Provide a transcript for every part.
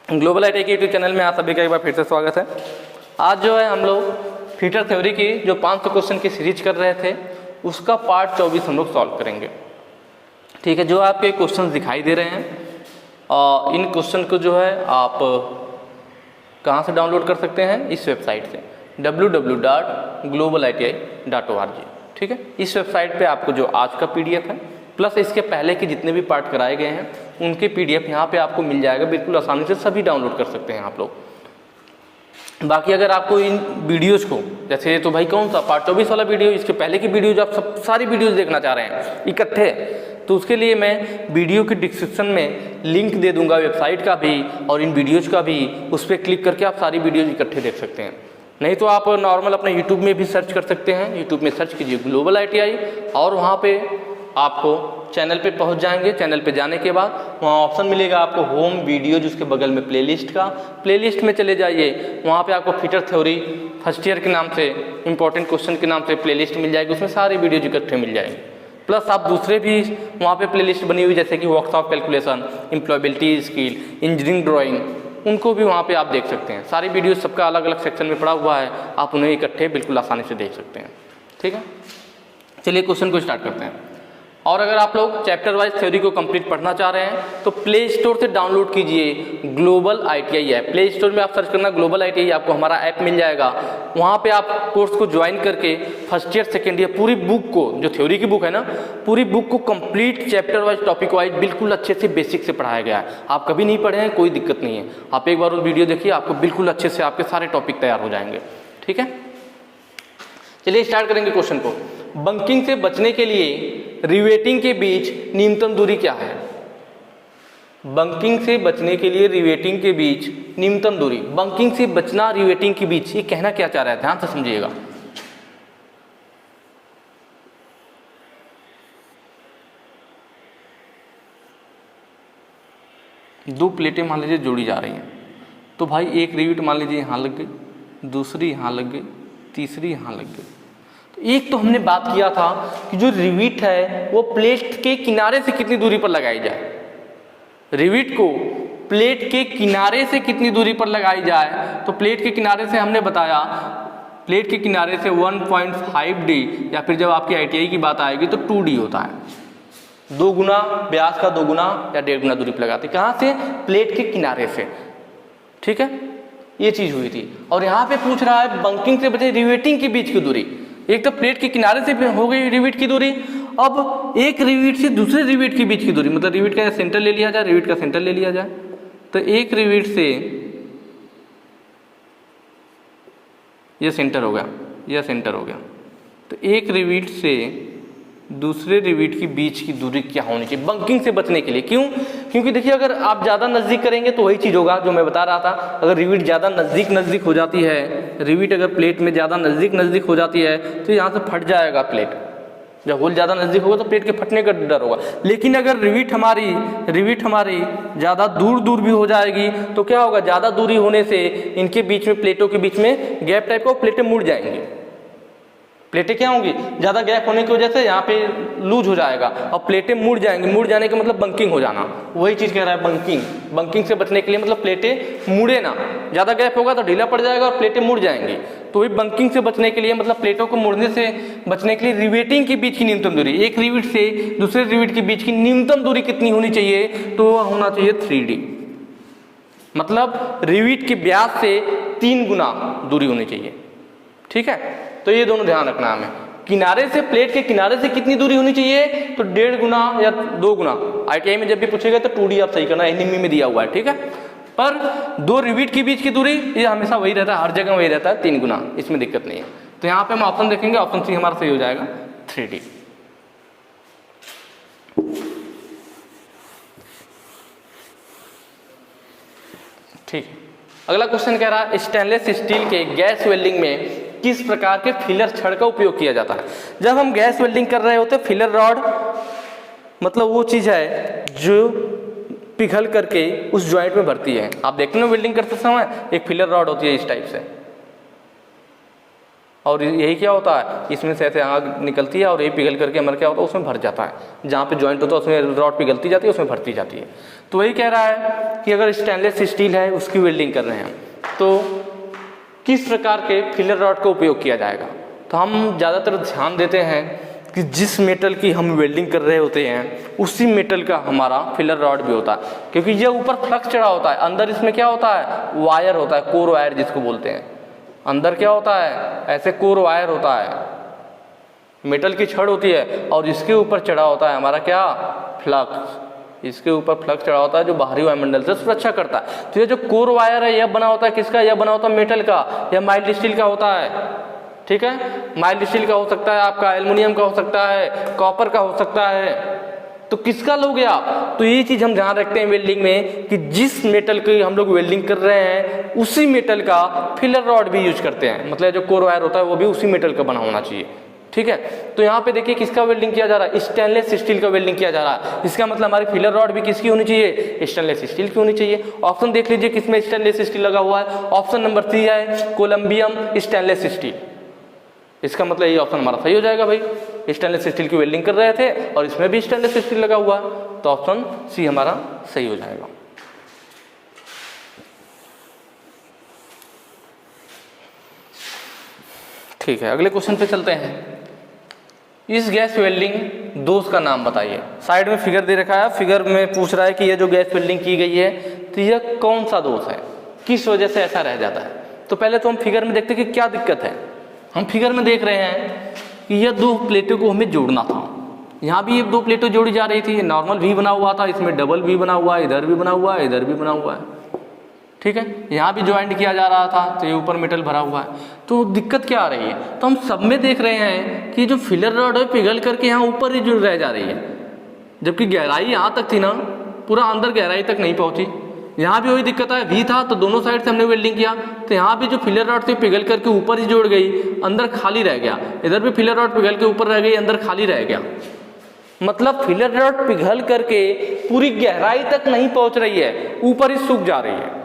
Global ITI के YouTube channel में आप सभी का एक बार फिर से स्वागत है। आज जो है हम लोग फीटर थ्योरी की जो 500 क्वेश्चन की सीरीज कर रहे थे उसका पार्ट 24 हम लोग सॉल्व करेंगे। ठीक है, जो आपके क्वेश्चन दिखाई दे रहे हैं इन क्वेश्चन को जो है आप कहाँ से डाउनलोड कर सकते हैं, इस वेबसाइट से www.globaliti.org। ठीक है, इस वेबसाइट पे आपको जो आज का पीडीएफ है प्लस इसके पहले के जितने भी पार्ट कराए गए हैं उनके पीडीएफ यहाँ पे आपको मिल जाएगा। बिल्कुल आसानी से सभी डाउनलोड कर सकते हैं आप लोग। बाकी अगर आपको इन वीडियोज़ को, जैसे तो भाई कौन सा पार्ट 24 वाला वीडियो, इसके पहले की वीडियोज आप सब सारी वीडियोज़ देखना चाह रहे हैं इकट्ठे, तो उसके लिए मैं वीडियो के डिस्क्रिप्शन में लिंक दे दूंगा वेबसाइट का भी और इन वीडियोज़ का भी। उस पर क्लिक करके आप सारी वीडियोज़ इकट्ठे देख सकते हैं। नहीं तो आप नॉर्मल अपने यूट्यूब में भी सर्च कर सकते हैं। यूट्यूब में सर्च कीजिए ग्लोबल आईटीआई और वहाँ पे आपको चैनल पे पहुँच जाएंगे। चैनल पे जाने के बाद वहाँ ऑप्शन मिलेगा आपको होम वीडियो, जिसके बगल में प्लेलिस्ट का, प्लेलिस्ट में चले जाइए। वहाँ पे आपको फीटर थ्योरी फर्स्ट ईयर के नाम से इंपॉर्टेंट क्वेश्चन के नाम से प्लेलिस्ट मिल जाएगी। उसमें सारी वीडियोज इकट्ठे मिल जाएंगे। प्लस आप दूसरे भी वहाँ पे प्लेलिस्ट बनी हुई जैसे कि workshop calculation, employability skill, engineering drawing, उनको भी वहाँ पे आप देख सकते हैं। सारी वीडियो सबका अलग अलग सेक्शन में पड़ा हुआ है, आप उन्हें इकट्ठे बिल्कुल आसानी से देख सकते हैं। ठीक है, चलिए क्वेश्चन को स्टार्ट करते हैं। और अगर आप लोग चैप्टर वाइज थ्योरी को कंप्लीट पढ़ना चाह रहे हैं तो प्ले स्टोर से डाउनलोड कीजिए global ITI app. Play store में आप सर्च करना ग्लोबल आईटीआई, आपको हमारा ऐप मिल जाएगा। वहाँ पे आप कोर्स को ज्वाइन करके फर्स्ट ईयर सेकेंड ईयर पूरी बुक को, जो थ्योरी की बुक है ना, पूरी बुक को complete chapter wise topic wise बिल्कुल अच्छे से बेसिक से पढ़ाया गया है। आप कभी नहीं पढ़े हैं कोई दिक्कत नहीं है, आप एक बार वो वीडियो देखिए, आपको बिल्कुल अच्छे से आपके सारे टॉपिक तैयार हो जाएंगे। ठीक है, चलिए स्टार्ट करेंगे क्वेश्चन को। बंकिंग से बचने के लिए रिवेटिंग के बीच न्यूनतम दूरी क्या है? बंकिंग से बचने के लिए रिवेटिंग के बीच न्यूनतम दूरी, बंकिंग से बचना रिवेटिंग के बीच, ये कहना क्या चाह रहा है, ध्यान से समझिएगा। दो प्लेटें मान लीजिए जोड़ी जा रही हैं, तो भाई एक रिवेट मान लीजिए यहाँ लग गई, दूसरी यहाँ लग गई, तीसरी यहाँ लग गई। तो एक तो हमने बात किया था कि जो रिवेट है वो प्लेट के किनारे से कितनी दूरी पर लगाई जाए, रिवेट को प्लेट के किनारे से कितनी दूरी पर लगाई जाए। तो प्लेट के किनारे से हमने बताया, प्लेट के किनारे से 1.5D या फिर जब आपकी आईटीआई की बात आएगी तो 2D होता है, 2 गुना व्यास का 2 गुना या 1.5 गुना दूरी पर लगाते। कहाँ से? प्लेट के किनारे से। ठीक है, ये चीज हुई थी। और यहाँ पे पूछ रहा है बंकिंग से बचे रिवेटिंग के बीच की दूरी। एक तो प्लेट के किनारे से हो गई रिवेट की दूरी, अब एक रिवेट से दूसरे रिवेट के बीच की दूरी, मतलब रिवेट का सेंटर ले लिया जाए, रिवेट का सेंटर ले लिया जाए। तो एक रिवेट से यह सेंटर हो गया, यह सेंटर हो गया। तो एक रिवेट से दूसरे रिवेट के बीच की दूरी क्या होनी चाहिए बंकिंग से बचने के लिए? क्यों? क्योंकि देखिए अगर आप ज़्यादा नज़दीक करेंगे तो वही चीज़ होगा जो मैं बता रहा था। अगर रिवेट ज़्यादा नज़दीक हो जाती है, रिवेट अगर प्लेट में ज़्यादा नज़दीक हो जाती है तो यहाँ से फट जाएगा प्लेट। जब होल ज़्यादा नज़दीक होगा तो प्लेट के फटने का डर होगा। लेकिन अगर रिवेट हमारी ज़्यादा दूर भी हो जाएगी तो क्या होगा, ज़्यादा दूरी होने से इनके बीच में, प्लेटों के बीच में गैप टाइप का, प्लेटें मुड़ जाएंगी। प्लेटें क्या होंगी, ज़्यादा गैप होने की वजह से यहाँ पे लूज हो जाएगा और प्लेटें मुड़ जाएंगी। मुड़ जाने का मतलब बंकिंग हो जाना, वही चीज़ कह रहा है बंकिंग से बचने के लिए, मतलब प्लेटें मुड़े ना। ज़्यादा गैप होगा तो ढीला पड़ जाएगा और प्लेटें मुड़ जाएंगी। तो वही बंकिंग से बचने के लिए, मतलब प्लेटों को मुड़ने से बचने के लिए रिवेटिंग के बीच की न्यूनतम दूरी, एक रिवेट से दूसरे रिवेट के बीच की न्यूनतम दूरी कितनी होनी चाहिए? तो वह होना चाहिए 3D, मतलब रिवेट के व्यास से 3 गुना दूरी होनी चाहिए। ठीक है, तो ये दोनों ध्यान रखना हमें। किनारे से, प्लेट के किनारे से कितनी दूरी होनी चाहिए? तो 1.5 गुना या 2 गुना। आईटीआई में जब भी पूछेगा तो 2D आप सही करना, एनिमी में दिया हुआ है। ठीक है, पर 2 रिवेट के बीच की दूरी ये हमेशा वही रहता है, हर जगह वही रहता है, 3 गुना, इसमें दिक्कत नहीं है। तो यहाँ पे हम ऑप्शन देखेंगे, ऑप्शन सी हमारा सही हो जाएगा, 3D। ठीक, अगला क्वेश्चन कह रहा है स्टेनलेस स्टील के गैस वेल्डिंग में किस प्रकार के फिलर छड़ का उपयोग किया जाता है? जब हम गैस वेल्डिंग कर रहे होते हैं, फिलर रॉड मतलब वो चीज है जो पिघल करके उस जॉइंट में भरती है। आप देखते हैं वेल्डिंग करते समय एक फिलर रॉड होती है इस टाइप से, और यही क्या होता है, इसमें से ऐसे आग निकलती है और यही पिघल करके हमारा क्या होता है, उसमें भर जाता है। जहाँ पे जॉइंट होता है उसमें रॉड पिघलती जाती है, उसमें भरती जाती है। तो वही कह रहा है कि अगर स्टेनलेस स्टील है उसकी वेल्डिंग कर रहे हैं तो किस प्रकार के फिलर रॉड का उपयोग किया जाएगा। तो हम ज़्यादातर ध्यान देते हैं कि जिस मेटल की हम वेल्डिंग कर रहे होते हैं उसी मेटल का हमारा फिलर रॉड भी होता है, क्योंकि ये ऊपर फ्लक्स चढ़ा होता है, अंदर इसमें क्या होता है, वायर होता है, कोर वायर जिसको बोलते हैं। अंदर क्या होता है, ऐसे कोर वायर होता है, मेटल की छड़ होती है और इसके ऊपर चढ़ा होता है हमारा क्या, फ्लक्स। इसके ऊपर फ्लक्स चढ़ा होता है जो बाहरी वायुमंडल से सुरक्षा करता है। तो ये जो कोर वायर है यह बना होता है किसका, यह बना होता है मेटल का, यह माइल्ड स्टील का होता है। ठीक है, माइल्ड स्टील का हो सकता है, आपका एल्युमिनियम का हो सकता है, कॉपर का हो सकता है। तो किसका लोगे आप, तो ये चीज हम ध्यान रखते हैं वेल्डिंग में कि जिस मेटल की हम लोग वेल्डिंग कर रहे हैं उसी मेटल का फिलर रॉड भी यूज करते हैं। मतलब जो कोर वायर होता है वो भी उसी मेटल का बना होना चाहिए। ठीक है, तो यहाँ पे देखिए किसका वेल्डिंग किया जा रहा है, स्टेनलेस स्टील का वेल्डिंग किया जा रहा है। इसका मतलब हमारी फिलर रॉड भी किसकी होनी चाहिए, स्टेनलेस स्टील की होनी चाहिए। ऑप्शन देख लीजिए किसमें स्टेनलेस स्टील लगा हुआ है, ऑप्शन नंबर 3 है कोलंबियम स्टेनलेस स्टील। इसका मतलब ये ऑप्शन हमारा सही हो जाएगा भाई, स्टेनलेस स्टील की वेल्डिंग कर रहे थे और इसमें भी स्टेनलेस स्टील लगा हुआ है, तो ऑप्शन सी हमारा सही हो जाएगा। ठीक है, अगले क्वेश्चन पे चलते हैं। इस गैस वेल्डिंग दोष का नाम बताइए। साइड में फिगर दे रखा है, फिगर में पूछ रहा है कि यह जो गैस वेल्डिंग की गई है तो यह कौन सा दोष है, किस वजह से ऐसा रह जाता है। तो पहले तो हम फिगर में देखते हैं कि क्या दिक्कत है। हम फिगर में देख रहे हैं कि यह 2 प्लेटों को हमें जोड़ना था। यहाँ भी ये 2 प्लेटें जोड़ी जा रही थी, नॉर्मल भी बना हुआ था, इसमें डबल भी बना हुआ है, इधर भी बना हुआ है, इधर भी बना हुआ है। ठीक है, यहाँ भी ज्वाइंट किया जा रहा था तो ये ऊपर मेटल भरा हुआ है। तो दिक्कत क्या आ रही है, तो हम सब में देख रहे हैं कि जो फिलर रॉड है पिघल करके यहाँ ऊपर ही जुड़ रह जा रही है, जबकि गहराई यहाँ तक थी ना, पूरा अंदर गहराई तक नहीं पहुंची। यहाँ भी वही दिक्कत है, भी था तो दोनों साइड से हमने वेल्डिंग किया तो यहाँ भी जो फिलर रॉड थी पिघल करके ऊपर ही जोड़ गई, अंदर खाली रह गया। इधर भी फिलर रॉड पिघल के ऊपर रह गई, अंदर खाली रह गया। मतलब फिलर रॉड पिघल करके पूरी गहराई तक नहीं पहुंच रही है, ऊपर ही सूख जा रही है।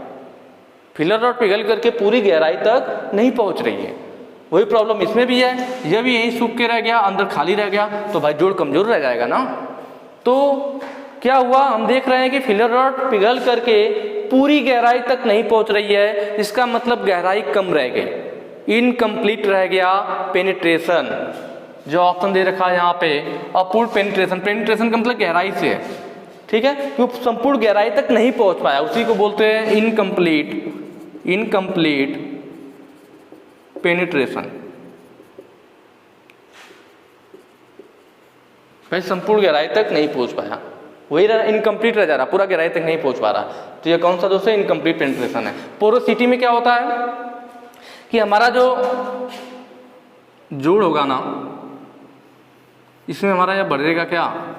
फिलर रॉड पिघल करके पूरी गहराई तक नहीं पहुंच रही है। वही प्रॉब्लम इसमें भी है, यह भी यहीं सूख के रह गया, अंदर खाली रह गया, तो भाई जोड़ कमजोर रह जाएगा ना। तो क्या हुआ, हम देख रहे हैं कि फिलर रॉड पिघल करके पूरी गहराई तक नहीं पहुंच रही है, इसका मतलब गहराई कम रह गई, इनकम्प्लीट रह गया पेनिट्रेशन। जो ऑप्शन दे रखा है यहाँ पे अपूर्ण पेनिट्रेशन, पेनिट्रेशन का मतलब गहराई से है। ठीक है, क्योंकि संपूर्ण गहराई तक नहीं पहुंच पाया, उसी को बोलते हैं इनकम्प्लीट पेनिट्रेशन। भाई संपूर्ण गहराई तक नहीं पहुंच पाया, वही इनकम्प्लीट रह जा रहा, पूरा गहराई तक नहीं पहुंच पा रहा। तो ये कौन सा दोष है, इनकम्प्लीट पेनिट्रेशन है। पोरोसिटी में क्या होता है कि हमारा जो जोड़ होगा ना, इसमें हमारा यह बढ़ेगा क्या,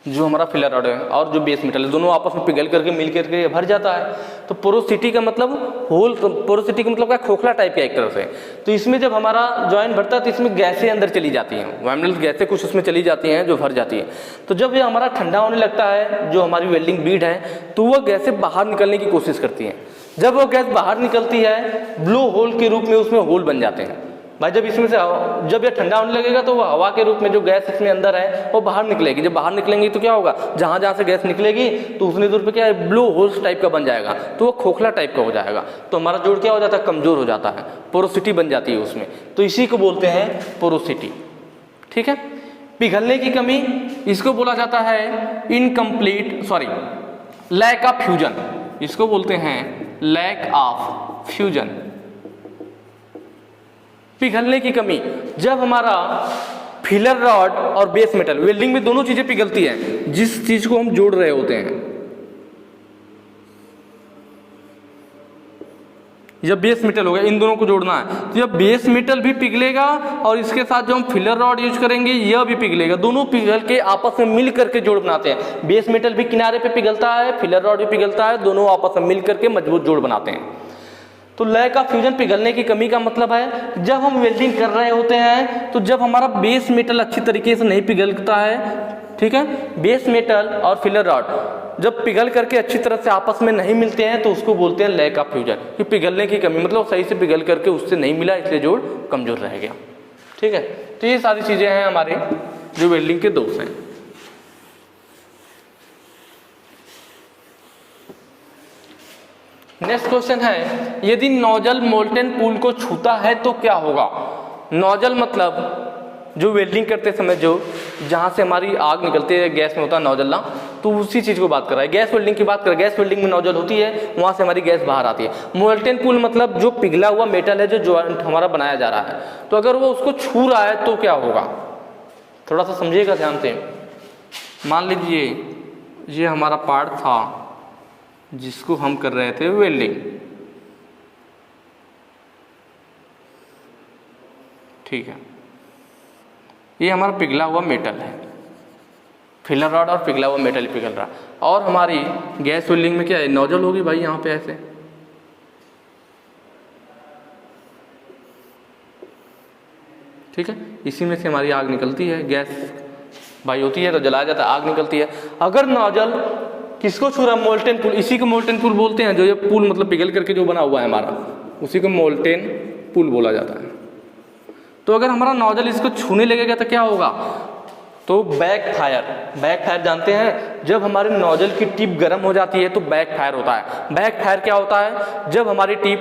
जो हमारा फिलर रॉड है और जो बेस मेटल है दोनों आपस में पिघल करके मिल करके भर जाता है। तो पोरोसिटी का मतलब होल, पोरोसिटी का मतलब क्या, खोखला टाइप का एक तरह से। तो इसमें जब हमारा जॉइंट भरता है तो इसमें गैसें अंदर चली जाती हैं, वायुमंडल गैसें कुछ उसमें चली जाती हैं जो भर जाती है। तो जब ये हमारा ठंडा होने लगता है, जो हमारी वेल्डिंग बीड है, तो वह गैसें बाहर निकलने की कोशिश करती हैं। जब वो गैस बाहर निकलती है ब्लो होल के रूप में उसमें होल बन जाते हैं। भाई जब इसमें से जब ये ठंडा होने लगेगा तो वो हवा के रूप में जो गैस इसमें अंदर है वो बाहर निकलेगी। जब बाहर निकलेंगी तो क्या होगा, जहां जहां से गैस निकलेगी तो उतनी दूर पे क्या है, ब्लो होल्स टाइप का बन जाएगा, तो वो खोखला टाइप का हो जाएगा। तो हमारा जोड़ क्या हो जाता है, कमजोर हो जाता है, पोरोसिटी बन जाती है उसमें। तो इसी को बोलते हैं पोरोसिटी। ठीक है, पिघलने की कमी, इसको बोला जाता है लैक ऑफ फ्यूजन, इसको बोलते हैं लैक ऑफ फ्यूजन। पिघलने की कमी, जब हमारा फिलर रॉड और बेस मेटल, वेल्डिंग में दोनों चीजें पिघलती हैं, जिस चीज को हम जोड़ रहे होते हैं, जब बेस मेटल हो गया, इन दोनों को जोड़ना है, तो जब बेस मेटल भी पिघलेगा और इसके साथ जो हम फिलर रॉड यूज करेंगे यह भी पिघलेगा, दोनों पिघल के आपस में मिल करके जोड़ बनाते हैं। बेस मेटल भी किनारे पे पिघलता है, फिलर रॉड भी पिघलता है, दोनों आपस में मिल करके मजबूत जोड़ बनाते हैं। तो लैक ऑफ फ्यूजन, पिघलने की कमी का मतलब है जब हम वेल्डिंग कर रहे होते हैं तो जब हमारा बेस मेटल अच्छी तरीके से नहीं पिघलता है ठीक है। बेस मेटल और फिलर रॉड जब पिघल करके अच्छी तरह से आपस में नहीं मिलते हैं तो उसको बोलते हैं लैक ऑफ फ्यूजन, कि पिघलने की कमी, मतलब सही से पिघल करके उससे नहीं मिला इसलिए जोड़ कमजोर रह गया। ठीक है, तो ये सारी चीजें हैं हमारे जो वेल्डिंग के दोष हैं। नेक्स्ट क्वेश्चन है, यदि नोजल मोल्टेन पूल को छूता है तो क्या होगा। नोजल मतलब जो वेल्डिंग करते समय जो जहाँ से हमारी आग निकलती है, गैस में होता है नोजल ना, तो उसी चीज़ को बात कर रहा है। गैस वेल्डिंग की बात कर रहा है, गैस वेल्डिंग में नोजल होती है, वहाँ से हमारी गैस बाहर आती है। मोल्टेन पूल मतलब जो पिघला हुआ मेटल है जो जॉइंट हमारा बनाया जा रहा है, तो अगर वो उसको छू रहा है तो क्या होगा, थोड़ा सा समझिएगा ध्यान से। मान लीजिए ये हमारा पार्ट था जिसको हम कर रहे थे वेल्डिंग, ठीक है, ये हमारा पिघला हुआ मेटल है, फिलर रॉड और पिघला हुआ मेटल पिघल रहा, और हमारी गैस वेल्डिंग में क्या है, नोजल होगी भाई यहाँ पे ऐसे, ठीक है, इसी में से हमारी आग निकलती है, गैस भाई होती है तो जलाया जाता है, आग निकलती है। अगर नोजल किसको छू रहा है, मोल्टेन पूल, इसी को मोल्टेन पूल बोलते हैं, जो ये पूल मतलब पिघल करके जो बना हुआ है हमारा, उसी को मोल्टेन पूल बोला जाता है। तो अगर हमारा नोजल इसको छूने लगेगा तो क्या होगा, तो बैक फायर, बैक फायर जानते हैं, जब हमारे नोजल की टिप गर्म हो जाती है तो बैक फायर होता है। बैक फायर क्या होता है, जब हमारी टिप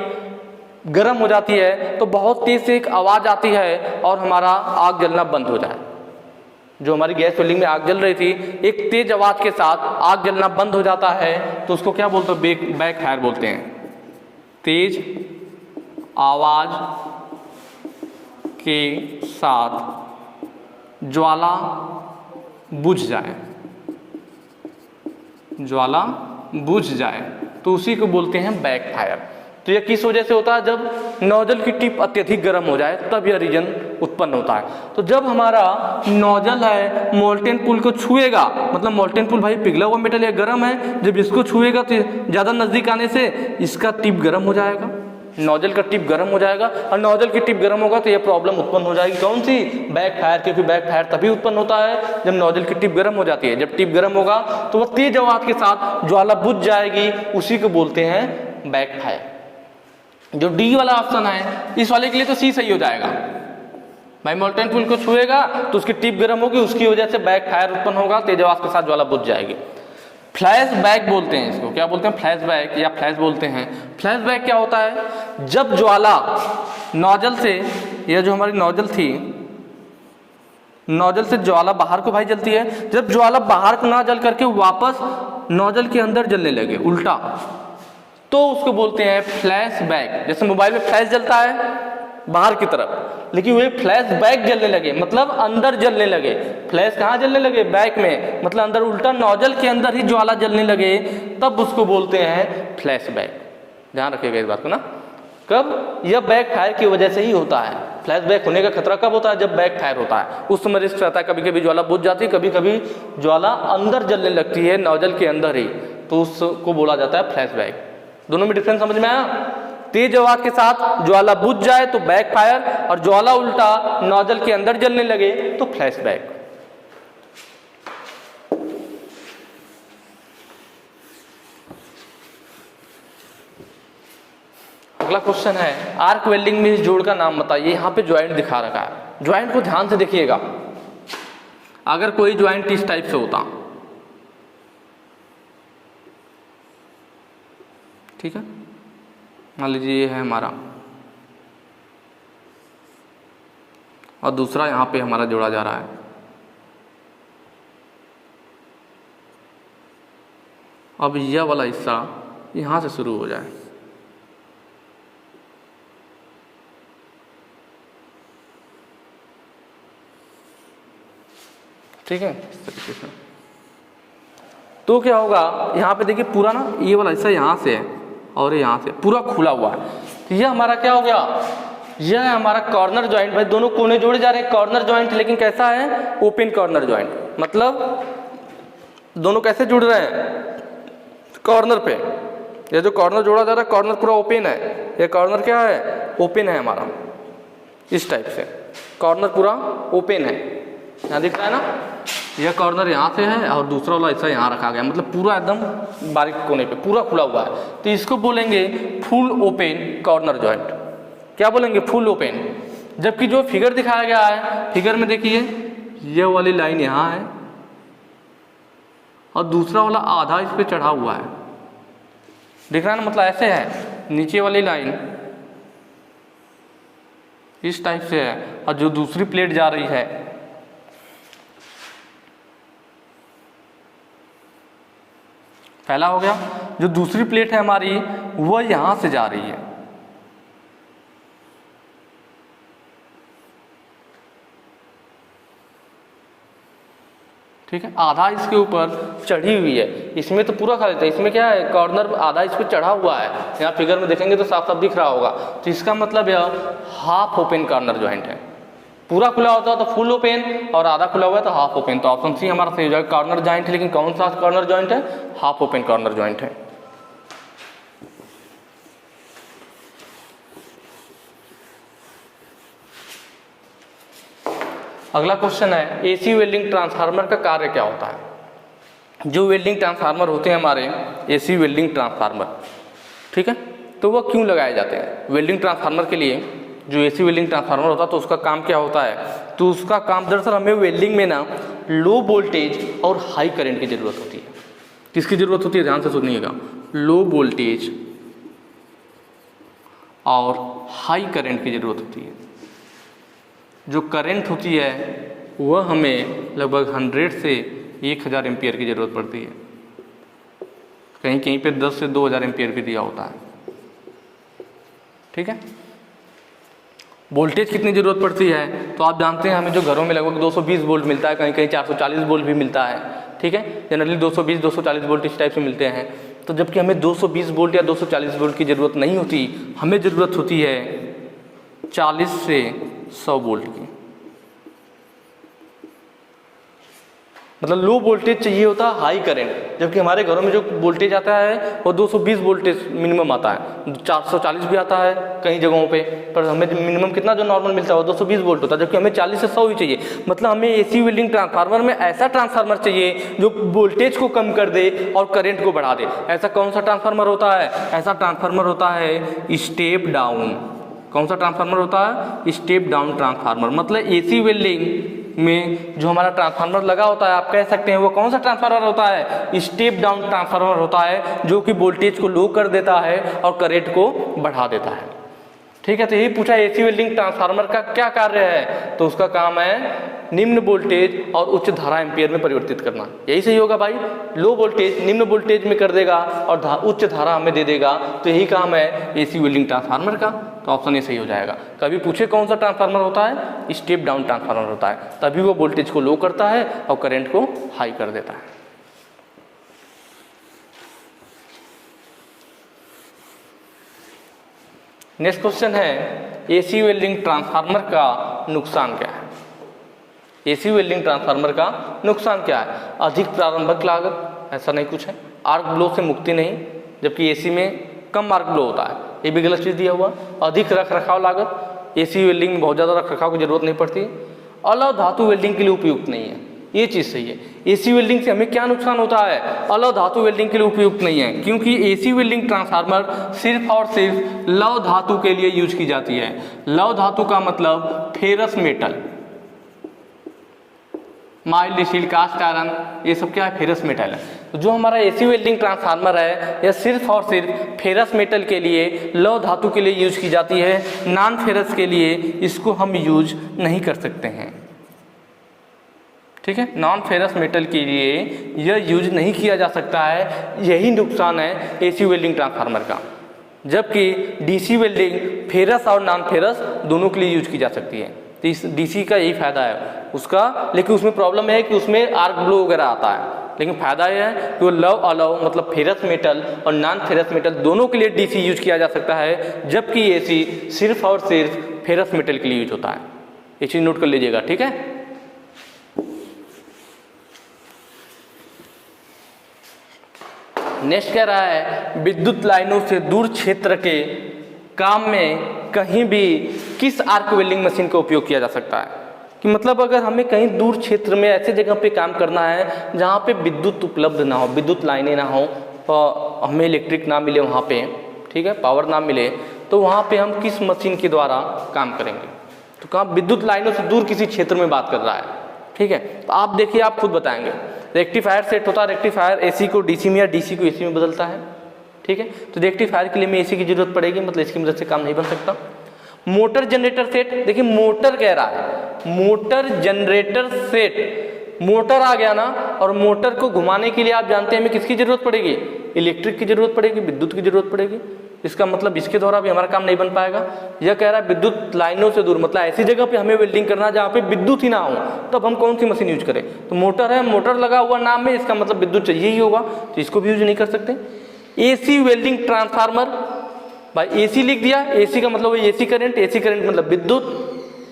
गर्म हो जाती है तो बहुत तेज से एक आवाज़ आती है और हमारा आग जलना बंद हो जाए। जो हमारी गैस वेल्डिंग में आग जल रही थी, एक तेज आवाज़ के साथ आग जलना बंद हो जाता है, तो उसको क्या बोलते हैं, बैक फायर बोलते हैं। तेज आवाज़ के साथ ज्वाला बुझ जाए, ज्वाला बुझ जाए तो उसी को बोलते हैं बैक फायर। तो यह किस वजह से होता है, जब नोजल की टिप अत्यधिक गर्म हो जाए तब यह रीजन उत्पन्न होता है। तो जब हमारा नोजल है मोल्टेन पूल को छुएगा, मतलब मोल्टेन पूल भाई पिघला हुआ मेटल या गर्म है, जब इसको छुएगा तो ज़्यादा नज़दीक आने से इसका टिप गर्म हो जाएगा, नोजल का टिप गर्म हो जाएगा, और नोजल की टिप गर्म होगा तो यह प्रॉब्लम उत्पन्न हो जाएगी, कौन सी, बैक फायर। क्योंकि बैक फायर तभी उत्पन्न होता है जब नोजल की टिप गर्म हो जाती है। जब टिप गर्म होगा तो वह तेज आवाज़ के साथ ज्वाला बुझ जाएगी, उसी को बोलते हैं बैक फायर। जो डी वाला ऑप्शन है इस वाले के लिए तो सी सही हो जाएगा भाई, मोल्टेन पूल को छुएगा तो उसकी टिप गर्म होगी, उसकी वजह से बैक फायर उत्पन्न होगा, तेज आवाज़ के साथ ज्वाला बुझ जाएगी। फ्लैश बैक बोलते हैं इसको, क्या बोलते हैं, फ्लैश बैक या फ्लैश बोलते हैं। फ्लैश बैक क्या होता है, जब ज्वाला नोजल से, यह जो हमारी नोजल थी, नोजल से ज्वाला बाहर को भाई जलती है, जब ज्वाला बाहर को ना जल करके वापस नोजल के अंदर जलने लगे उल्टा, तो उसको बोलते हैं फ्लैश बैक। जैसे मोबाइल में फ्लैश जलता है बाहर की तरफ, लेकिन वे फ्लैश बैक जलने लगे, मतलब अंदर जलने लगे। फ्लैश कहाँ जलने लगे, बैक में, मतलब अंदर उल्टा नोजल के अंदर ही ज्वाला जलने लगे, तब उसको बोलते हैं फ्लैश बैक। ध्यान रखिएगा इस बात को ना, कब, यह बैक फायर की वजह से ही होता है। फ्लैश बैक होने का खतरा कब होता है, जब बैक फायर होता है, उस समय रिस्क रहता है, कभी कभी ज्वाला बुझ जाती है, कभी कभी ज्वाला अंदर जलने लगती है नोजल के अंदर ही, तो उसको बोला जाता है फ्लैश बैक। दोनों में डिफरेंस समझ में आया, तेज आवाज के साथ ज्वाला बुझ जाए तो बैक फायर, और ज्वाला उल्टा नोजल के अंदर जलने लगे तो फ्लैश बैक। अगला क्वेश्चन है, आर्क वेल्डिंग में इस जोड़ का नाम बताइए। यहाँ पे ज्वाइंट दिखा रखा है, ज्वाइंट को ध्यान से देखिएगा। अगर कोई ज्वाइंट इस टाइप से होता, ठीक है, मान लीजिए ये है हमारा, और दूसरा यहाँ पे हमारा जोड़ा जा रहा है, अब यह वाला हिस्सा यहाँ से शुरू हो जाए, ठीक है, इस तरीके से, तो क्या होगा, यहाँ पे देखिए पूरा ना ये वाला हिस्सा यहाँ से है और यहाँ से पूरा खुला हुआ है, तो यह हमारा क्या हो गया, यह है हमारा कॉर्नर जॉइंट। भाई दोनों कोने जोड़े जा रहे हैं, कॉर्नर जॉइंट, लेकिन कैसा है, ओपन कॉर्नर जॉइंट, मतलब दोनों कैसे जुड़ रहे हैं, कॉर्नर पे। ये जो कॉर्नर जोड़ा जा रहा है, कॉर्नर पूरा ओपन है, ये कॉर्नर क्या है, ओपन है हमारा, इस टाइप से कॉर्नर पूरा ओपन है, यहाँ दिख रहा है ना। यह कॉर्नर यहाँ से है और दूसरा वाला ऐसा यहाँ रखा गया, मतलब पूरा एकदम बारीक कोने पे पूरा खुला हुआ है, तो इसको बोलेंगे फुल ओपन कॉर्नर जॉइंट। क्या बोलेंगे? Full open. जबकि जो फिगर दिखाया गया है, फिगर में देखिए ये वाली लाइन यहाँ है और दूसरा वाला आधा इस पे चढ़ा हुआ है, दिख रहा है ना, मतलब ऐसे है, नीचे वाली लाइन इस टाइप से है और जो दूसरी प्लेट जा रही है पहला हो गया, जो दूसरी प्लेट है हमारी वो यहां से जा रही है, ठीक है, आधा इसके ऊपर चढ़ी हुई है, इसमें तो पूरा खा लेता है, इसमें क्या है कॉर्नर आधा इस पर चढ़ा हुआ है, यहाँ फिगर में देखेंगे तो साफ साफ दिख रहा होगा, तो इसका मतलब यह हाफ ओपन कॉर्नर जॉइंट है। पूरा खुला होता है तो फुल ओपन और आधा खुला हुआ है तो हाफ ओपन, तो ऑप्शन सी हमारा सही हो जाएगा। कॉर्नर जॉइंट है, लेकिन कौन सा कॉर्नर जॉइंट है? हाफ ओपन कॉर्नर जॉइंट है। अगला क्वेश्चन है एसी वेल्डिंग ट्रांसफार्मर का कार्य क्या होता है। जो वेल्डिंग ट्रांसफार्मर होते हैं हमारे एसी वेल्डिंग ट्रांसफार्मर, ठीक है, तो वह क्यों लगाए जाते हैं? वेल्डिंग ट्रांसफार्मर के लिए जो एसी वेल्डिंग ट्रांसफार्मर होता है तो उसका काम क्या होता है? तो उसका काम दरअसल हमें वेल्डिंग में ना लो वोल्टेज और हाई करंट की ज़रूरत होती है। किसकी ज़रूरत होती है? ध्यान से सुनिएगा, लो वोल्टेज और हाई करंट की ज़रूरत होती है। जो करंट होती है वह हमें लगभग 100 से 1000 एम्पियर की ज़रूरत पड़ती है, कहीं कहीं पे 10 से 2000 एम्पियर भी दिया होता है, ठीक है। वोल्टेज कितनी ज़रूरत पड़ती है? तो आप जानते हैं हमें जो घरों में लगभग 220 वोल्ट मिलता है, कहीं कहीं 440 वोल्ट भी मिलता है, ठीक है, जनरली 220-240 वोल्ट इस टाइप से मिलते हैं। तो जबकि हमें 220 वोल्ट या 240 वोल्ट की ज़रूरत नहीं होती, हमें ज़रूरत होती है 40 से 100 वोल्ट की, मतलब लो वोल्टेज चाहिए होता है, हाई करंट। जबकि हमारे घरों में जो वोल्टेज आता है वो 220 वोल्टेज मिनिमम आता है, 440 भी आता है कई जगहों पे, पर हमें मिनिमम कितना जो नॉर्मल मिलता है वो 220 वोल्ट होता है, जबकि हमें 40 से 100 ही चाहिए। मतलब हमें एसी वेल्डिंग ट्रांसफार्मर में ऐसा ट्रांसफार्मर चाहिए जो वोल्टेज को कम कर दे और करंट को बढ़ा दे। ऐसा कौन सा ट्रांसफार्मर होता है? ऐसा ट्रांसफार्मर होता है स्टेप डाउन। कौन सा ट्रांसफार्मर होता है? Step down transformer. मतलब एसी वेल्डिंग में जो हमारा ट्रांसफार्मर लगा होता है, आप कह सकते हैं वो कौन सा ट्रांसफार्मर होता है? स्टेप डाउन ट्रांसफार्मर होता है, जो कि वोल्टेज को लो कर देता है और करंट को बढ़ा देता है, ठीक है। तो यही पूछा एसी वेल्डिंग ट्रांसफार्मर का क्या कार्य है? तो उसका काम है निम्न वोल्टेज और उच्च धारा एम्पियर में परिवर्तित करना। यही सही होगा भाई, लो वोल्टेज निम्न वोल्टेज में कर देगा और उच्च धारा हमें दे देगा, तो यही काम है एसी वेल्डिंग ट्रांसफार्मर का। तो ऑप्शन ये सही हो जाएगा। कभी पूछे कौन सा ट्रांसफार्मर होता है? स्टेप डाउन ट्रांसफार्मर होता है, तभी वो वोल्टेज को लो करता है और करंट को हाई कर देता है। नेक्स्ट क्वेश्चन है एसी वेल्डिंग ट्रांसफार्मर का नुकसान क्या है? एसी वेल्डिंग ट्रांसफार्मर का नुकसान क्या है? अधिक प्रारंभिक लागत, ऐसा नहीं कुछ है। आर्क ब्लो से मुक्ति नहीं, जबकि एसी में कम आर्क ब्लो होता है, ये भी गलत चीज़ दिया हुआ। अधिक रख रखाव लागत, एसी वेल्डिंग में बहुत ज़्यादा रख रखाव की जरूरत नहीं पड़ती। अलग धातु वेल्डिंग के लिए उपयुक्त नहीं है, ये चीज़ सही है। एसी वेल्डिंग से हमें क्या नुकसान होता है? अलग धातु वेल्डिंग के लिए उपयुक्त नहीं है, क्योंकि एसी वेल्डिंग ट्रांसफार्मर सिर्फ और सिर्फ लौह धातु के लिए यूज की जाती है। लौह धातु का मतलब ferrous metal, mild steel, cast iron, ये सब क्या है? फेरस मेटल है। तो जो हमारा एसी वेल्डिंग ट्रांसफार्मर है यह सिर्फ और सिर्फ फेरस मेटल के लिए, लौह धातु के लिए यूज की जाती है। नॉन फेरस के लिए इसको हम यूज नहीं कर सकते हैं, ठीक है। नॉन फेरस मेटल के लिए यह यूज नहीं किया जा सकता है, यही नुकसान है एसी वेल्डिंग ट्रांसफार्मर का। जबकि डीसी वेल्डिंग फेरस और नॉन फेरस दोनों के लिए यूज की जा सकती है। तो इस डीसी का यही फायदा है उसका, लेकिन उसमें प्रॉब्लम है कि उसमें आर्क ब्लो वगैरह आता है। लेकिन फायदा यह है कि वो लव अलव मतलब फेरस मेटल और नॉन फेरस मेटल दोनों के लिए डीसी यूज किया जा सकता है, जबकि एसी सिर्फ और सिर्फ फेरस मेटल के लिए यूज होता है। ये चीज नोट कर लीजिएगा, ठीक है। नेक्स्ट कह रहा है विद्युत लाइनों से दूर क्षेत्र के काम में कहीं भी किस आर्क वेल्डिंग मशीन का उपयोग किया जा सकता है? कि मतलब अगर हमें कहीं दूर क्षेत्र में ऐसे जगह पे काम करना है जहाँ पे विद्युत उपलब्ध ना हो, विद्युत लाइनें ना हो, तो हमें इलेक्ट्रिक ना मिले वहाँ पे, ठीक है, पावर ना मिले, तो वहाँ पे हम किस मशीन के द्वारा काम करेंगे? तो कहाँ विद्युत लाइनों से दूर किसी क्षेत्र में बात कर रहा है, ठीक है। तो आप देखिए, आप खुद बताएंगे। रेक्टिफायर सेट होता है, रेक्टिफायर एसी को डीसी में या डीसी को एसी में बदलता है, ठीक है। तो रेक्टिफायर के लिए में एसी की जरूरत पड़ेगी, मतलब इसकी मदद से काम नहीं बन सकता। मोटर जनरेटर सेट, देखिए मोटर कह रहा है, मोटर जनरेटर सेट, मोटर आ गया ना, और मोटर को घुमाने के लिए आप जानते हैं हमें किसकी जरूरत पड़ेगी? इलेक्ट्रिक की जरूरत पड़ेगी, विद्युत की जरूरत पड़ेगी। इसका मतलब इसके द्वारा भी हमारा काम नहीं बन पाएगा। यह कह रहा है विद्युत लाइनों से दूर, मतलब ऐसी जगह पे हमें वेल्डिंग करना जहाँ पे विद्युत ही ना हो, तब हम कौन सी मशीन यूज करें? तो मोटर है, मोटर लगा हुआ नाम में, इसका मतलब विद्युत चाहिए ही होगा, तो इसको भी यूज नहीं कर सकते। एसी वेल्डिंग ट्रांसफार्मर, भाई एसी लिख दिया, एसी का मतलब एसी करंट, एसी करंट मतलब विद्युत,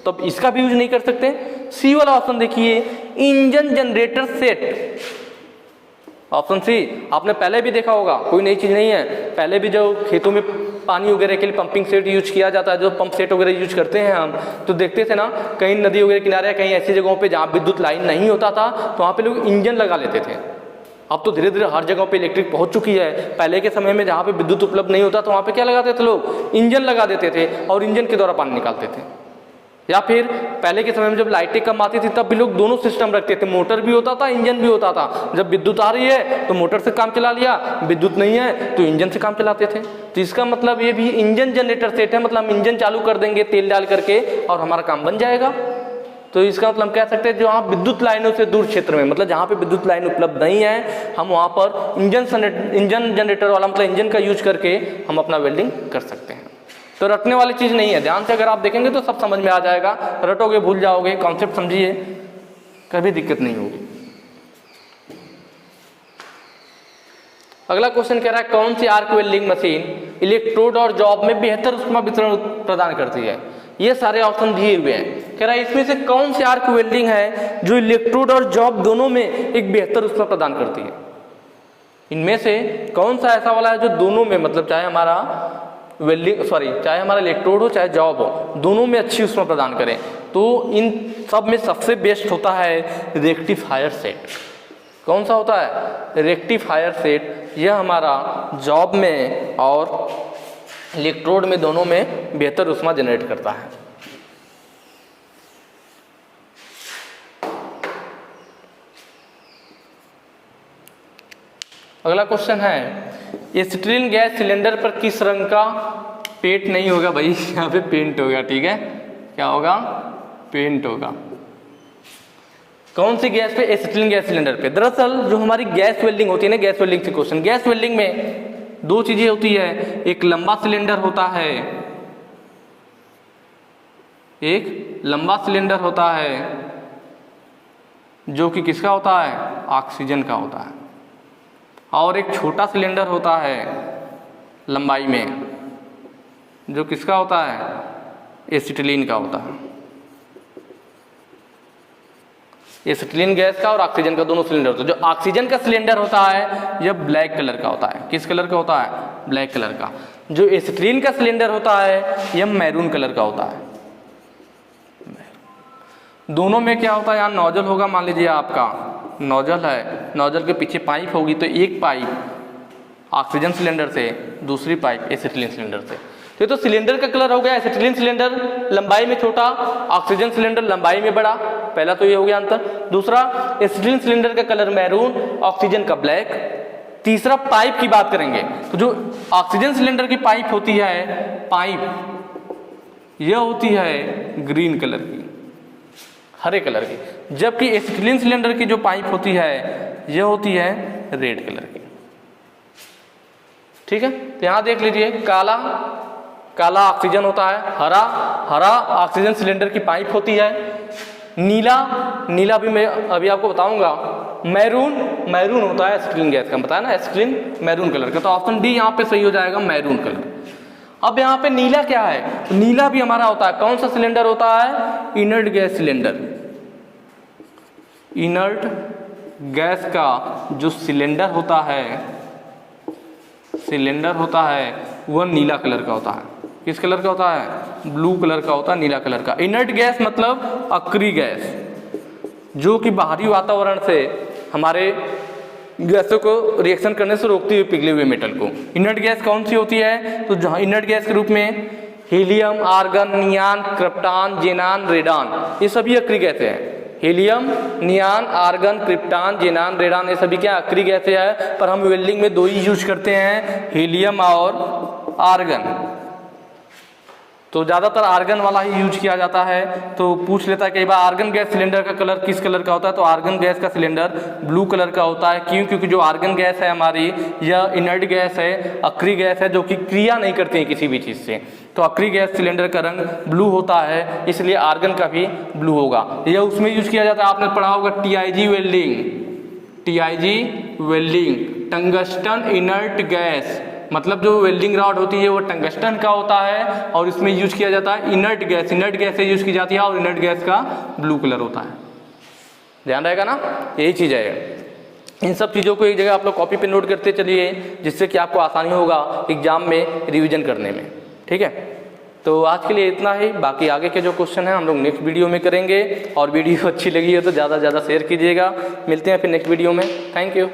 तो इसका भी यूज नहीं कर सकते। सी वाला ऑप्शन देखिए, engine generator set, option C. आपने पहले भी देखा होगा, कोई नई चीज नहीं है, पहले भी जो खेतों में पानी वगैरह के लिए पंपिंग सेट यूज किया जाता है, जो पंप सेट वगैरह यूज करते हैं हम, तो देखते थे ना कहीं नदी वगैरह किनारे, कहीं ऐसी जगहों पे जहाँ विद्युत लाइन नहीं होता था, तो वहाँ पे लोग इंजन लगा लेते थे। अब तो धीरे धीरे हर जगह पे इलेक्ट्रिक पहुंच चुकी है। पहले के समय में जहाँ पे विद्युत उपलब्ध नहीं होता तो वहाँ पे क्या लगाते थे लोग? इंजन लगा देते थे और इंजन के द्वारा पानी निकालते थे। या फिर पहले के समय में जब लाइटें कम आती थी तब भी लोग दोनों सिस्टम रखते थे, मोटर भी होता था, इंजन भी होता था। जब विद्युत आ रही है तो मोटर से काम चला लिया, विद्युत नहीं है तो इंजन से काम चलाते थे। तो इसका मतलब ये भी इंजन जनरेटर सेट है, मतलब हम इंजन चालू कर देंगे तेल डाल करके और हमारा काम बन जाएगा। तो इसका मतलब हम कह सकते हैं जहाँ विद्युत लाइनों से दूर क्षेत्र में, मतलब जहाँ पे विद्युत लाइन उपलब्ध नहीं है, हम वहाँ पर इंजन जनरेटर वाला मतलब इंजन का यूज करके हम अपना वेल्डिंग कर सकते हैं। तो रटने वाली चीज़ नहीं है, ध्यान से अगर आप देखेंगे तो सब समझ में आ जाएगा। रटोगे भूल जाओगे, कॉन्सेप्ट समझिए, कभी दिक्कत नहीं होगी। अगला क्वेश्चन कह रहा है कौन सी आर्क वेल्डिंग मशीन इलेक्ट्रोड और जॉब में बेहतर ऊष्मा वितरण प्रदान करती है? ये सारे ऑप्शन दिए हुए हैं। कह रहा है इसमें से कौन सी आर्क वेल्डिंग है जो इलेक्ट्रोड और जॉब दोनों में एक बेहतर ऊष्मा प्रदान करती है? इनमें से कौन सा ऐसा वाला है जो दोनों में, मतलब चाहे हमारा चाहे हमारा इलेक्ट्रोड हो चाहे जॉब हो, दोनों में अच्छी ऊष्मा प्रदान करें? तो इन सब में सबसे बेस्ट होता है रेक्टिफायर सेट। कौन सा होता है? Rectifier set. यह हमारा जॉब में और इलेक्ट्रोड में दोनों में बेहतर ऊष्मा जनरेट करता है। अगला क्वेश्चन है एसिटिलीन गैस सिलेंडर पर किस रंग का पेंट नहीं होगा? भाई यहाँ पे पेंट होगा, ठीक है, क्या होगा? पेंट होगा। कौन सी गैस पे? एसिटिलीन गैस सिलेंडर पे। दरअसल जो हमारी गैस वेल्डिंग होती है ना, गैस वेल्डिंग से क्वेश्चन, गैस वेल्डिंग में दो चीजें होती है, एक लंबा सिलेंडर होता है, एक लंबा सिलेंडर होता है जो कि किसका होता है? ऑक्सीजन का होता है, और एक छोटा सिलेंडर होता है लंबाई में जो किसका होता है? एसिटिलीन का होता है। एसिटिलीन गैस का और ऑक्सीजन का दोनों सिलेंडर होता है। जो ऑक्सीजन का सिलेंडर होता है यह ब्लैक कलर का होता है। किस कलर का होता है? ब्लैक कलर का। जो एसिटिलीन का सिलेंडर होता है यह मैरून कलर का होता है। दोनों में क्या होता है? यहाँ नोजल होगा, मान लीजिए आपका नोजल है, नोजल के पीछे पाइप होगी, तो एक पाइप ऑक्सीजन सिलेंडर से, दूसरी पाइप एसिटिलीन सिलेंडर से। तो सिलेंडर का कलर हो गया, एसिटिलीन सिलेंडर लंबाई में छोटा, ऑक्सीजन सिलेंडर लंबाई में बड़ा। पहला तो ये हो गया अंतर। दूसरा, एसिटिलीन सिलेंडर का कलर मैरून, ऑक्सीजन का ब्लैक। तीसरा, पाइप की बात करेंगे तो जो ऑक्सीजन सिलेंडर की पाइप होती है, पाइप यह होती है ग्रीन कलर की, हरे कलर की, जबकि एसिटिलीन सिलेंडर की जो पाइप होती है यह होती है रेड कलर की। ठीक है, तो यहां देख लीजिए, काला काला ऑक्सीजन होता है, हरा हरा ऑक्सीजन सिलेंडर की पाइप होती है, नीला नीला भी मैं अभी आपको बताऊंगा, मैरून मैरून होता है एसिटिलीन गैस का, बताया ना, एसिटिलीन मैरून कलर का। तो ऑप्शन डी यहाँ पे सही हो जाएगा, मैरून कलर। अब यहाँ पे नीला क्या है? तो नीला भी हमारा होता है, कौन सा सिलेंडर होता है? Inert gas cylinder. Inert gas का जो सिलेंडर होता है वह नीला कलर का होता है। किस कलर का होता है? ब्लू कलर का होता है, नीला कलर का। इनर्ट गैस मतलब अक्रिय गैस, जो कि बाहरी वातावरण से हमारे गैसों को रिएक्शन करने से रोकती हुई पिघले हुए मेटल को। इनर्ट गैस कौन सी होती है? तो जहाँ इनर्ट गैस के रूप में हीलियम, आर्गन, नियान, क्रिप्टॉन, जेनान, रेडान, ये सभी अक्रिय गैसें हैं। हीलियम, नियान, आर्गन, क्रिप्टॉन, जेनान, रेडान, ये सभी क्या अक्रिय गैसें हैं। पर हम वेल्डिंग में 2 ही यूज करते हैं, हीलियम और आर्गन। तो ज़्यादातर आर्गन वाला ही यूज किया जाता है। तो पूछ लेता है कई बार आर्गन गैस सिलेंडर का कलर किस कलर का होता है? तो आर्गन गैस का सिलेंडर ब्लू कलर का होता है। क्यों? क्योंकि जो आर्गन गैस है हमारी, यह इनर्ट गैस है, अक्रिय गैस है, जो कि क्रिया नहीं करती है किसी भी चीज़ से। तो अक्रिय गैस सिलेंडर का रंग ब्लू होता है, इसलिए आर्गन का भी ब्लू होगा। यह उसमें यूज किया जाता है, आपने पढ़ा होगा TIG welding, TIG welding, tungsten inert gas, मतलब जो वेल्डिंग रॉड होती है वो टंगस्टन का होता है और इसमें यूज किया जाता है इनर्ट गैस। इनर्ट गैस से यूज की जाती है और इनर्ट गैस का ब्लू कलर होता है। ध्यान रहेगा ना, यही चीज़ है। इन सब चीज़ों को एक जगह आप लोग कॉपी पे नोट करते चलिए, जिससे कि आपको आसानी होगा एग्जाम में रिवीजन करने में। ठीक है, तो आज के लिए इतना ही। बाकी आगे के जो क्वेश्चन हैं हम लोग नेक्स्ट वीडियो में करेंगे। और वीडियो अच्छी लगी है तो ज़्यादा से ज़्यादा शेयर कीजिएगा। मिलते हैं फिर नेक्स्ट वीडियो में। Thank you.